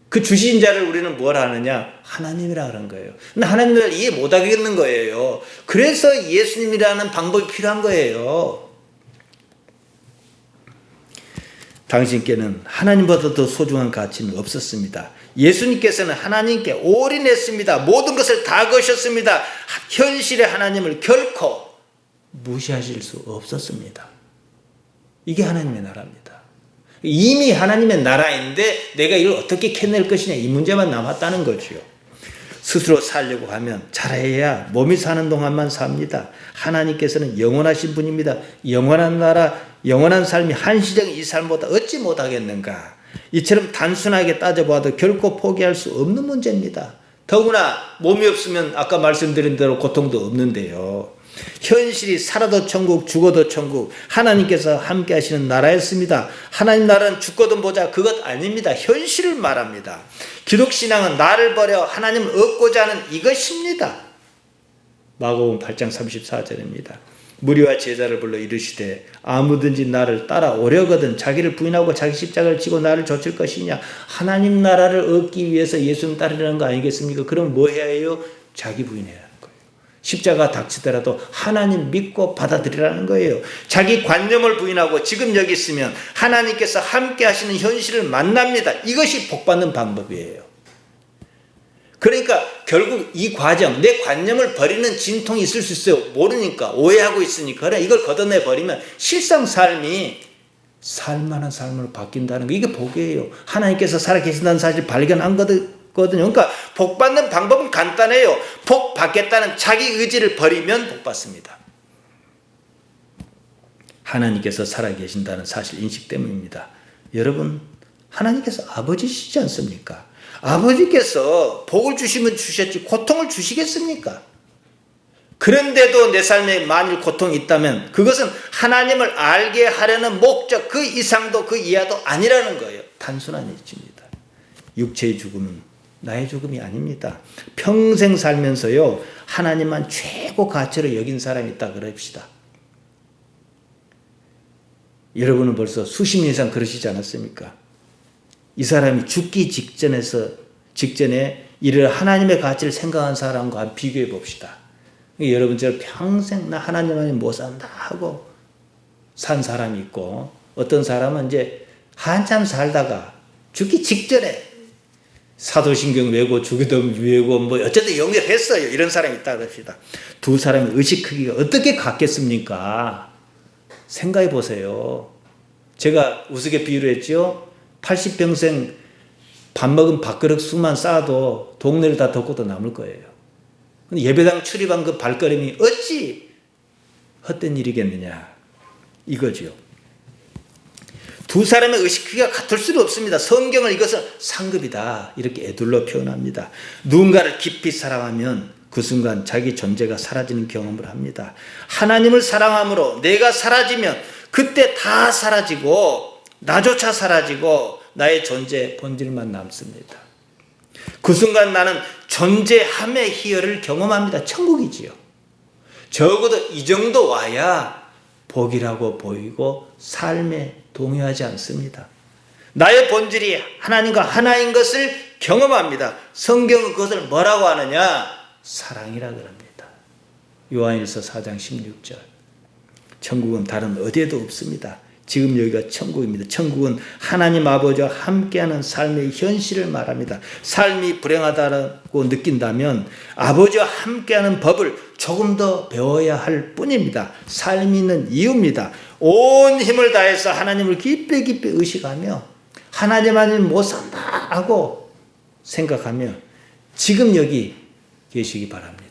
S1: 그 주신 자를 우리는 뭘 하느냐? 하나님이라 그런 거예요. 근데 하나님을 이해 못 하겠는 거예요. 그래서 예수님이라는 방법이 필요한 거예요. 당신께는 하나님보다 더 소중한 가치는 없었습니다. 예수님께서는 하나님께 올인했습니다. 모든 것을 다 거셨습니다. 현실의 하나님을 결코 무시하실 수 없었습니다. 이게 하나님의 나라입니다. 이미 하나님의 나라인데 내가 이걸 어떻게 캐낼 것이냐 이 문제만 남았다는 거죠. 스스로 살려고 하면 잘해야 몸이 사는 동안만 삽니다. 하나님께서는 영원하신 분입니다. 영원한 나라, 영원한 삶이 한시적인 이 삶보다 어찌 못하겠는가. 이처럼 단순하게 따져봐도 결코 포기할 수 없는 문제입니다. 더구나 몸이 없으면 아까 말씀드린 대로 고통도 없는데요. 현실이 살아도 천국 죽어도 천국 하나님께서 함께 하시는 나라였습니다. 하나님 나라는 죽거든 보자 그것 아닙니다. 현실을 말합니다. 기독신앙은 나를 버려 하나님을 얻고자 하는 이것입니다. 마가복음 8장 34절입니다. 무리와 제자를 불러 이르시되 아무든지 나를 따라오려거든 자기를 부인하고 자기 십자가를 지고 나를 좇을 것이냐. 하나님 나라를 얻기 위해서 예수님 따르라는 거 아니겠습니까? 그럼 뭐 해야 해요? 자기 부인해야 하는 거예요. 십자가 닥치더라도 하나님 믿고 받아들이라는 거예요. 자기 관념을 부인하고 지금 여기 있으면 하나님께서 함께 하시는 현실을 만납니다. 이것이 복받는 방법이에요. 그러니까 결국 이 과정, 내 관념을 버리는 진통이 있을 수 있어요. 모르니까, 오해하고 있으니까. 그래, 이걸 걷어내 버리면 실상 삶이 살만한 삶으로 바뀐다는 거. 이게 복이에요. 하나님께서 살아계신다는 사실 발견한 거든요. 그러니까 복 받는 방법은 간단해요. 복 받겠다는 자기 의지를 버리면 복 받습니다. 하나님께서 살아계신다는 사실 인식 때문입니다. 여러분, 하나님께서 아버지시지 않습니까? 아버지께서 복을 주시면 주셨지 고통을 주시겠습니까? 그런데도 내 삶에 만일 고통이 있다면 그것은 하나님을 알게 하려는 목적 그 이상도 그 이하도 아니라는 거예요. 단순한 이치입니다. 육체의 죽음은 나의 죽음이 아닙니다. 평생 살면서요 하나님만 최고 가치로 여긴 사람이 있다 그럽시다. 여러분은 벌써 수십 년 이상 그러시지 않았습니까? 이 사람이 죽기 직전에 이를 하나님의 가치를 생각한 사람과 비교해 봅시다. 여러분처럼 평생 나 하나님 못 산다 하고 산 사람이 있고 어떤 사람은 이제 한참 살다가 죽기 직전에 사도신경 외고 주기도문 외고 뭐 어쨌든 연결했어요. 이런 사람이 있다 그럽시다. 두 사람의 의식 크기가 어떻게 같겠습니까? 생각해 보세요. 제가 우스개 비유를 했죠. 80평생 밥 먹은 밥그릇 수만 쌓아도 동네를 다 덮고도 남을 거예요. 예배당 출입한 그 발걸음이 어찌 헛된 일이겠느냐. 이거죠. 두 사람의 의식 크기가 같을 수는 없습니다. 성경을 이것은 상급이다 이렇게 에둘러 표현합니다. 누군가를 깊이 사랑하면 그 순간 자기 존재가 사라지는 경험을 합니다. 하나님을 사랑함으로 내가 사라지면 그때 다 사라지고 나조차 사라지고 나의 존재 본질만 남습니다. 그 순간 나는 존재함의 희열을 경험합니다. 천국이지요. 적어도 이 정도 와야 복이라고 보이고 삶에 동요하지 않습니다. 나의 본질이 하나님과 하나인 것을 경험합니다. 성경은 그것을 뭐라고 하느냐? 사랑이라 그럽니다. 요한일서 4장 16절. 천국은 다른 어디에도 없습니다. 지금 여기가 천국입니다. 천국은 하나님 아버지와 함께하는 삶의 현실을 말합니다. 삶이 불행하다고 느낀다면 아버지와 함께하는 법을 조금 더 배워야 할 뿐입니다. 삶이 있는 이유입니다. 온 힘을 다해서 하나님을 깊이 깊이 의식하며 하나님 아니면 못 산다 하고 생각하며 지금 여기 계시기 바랍니다.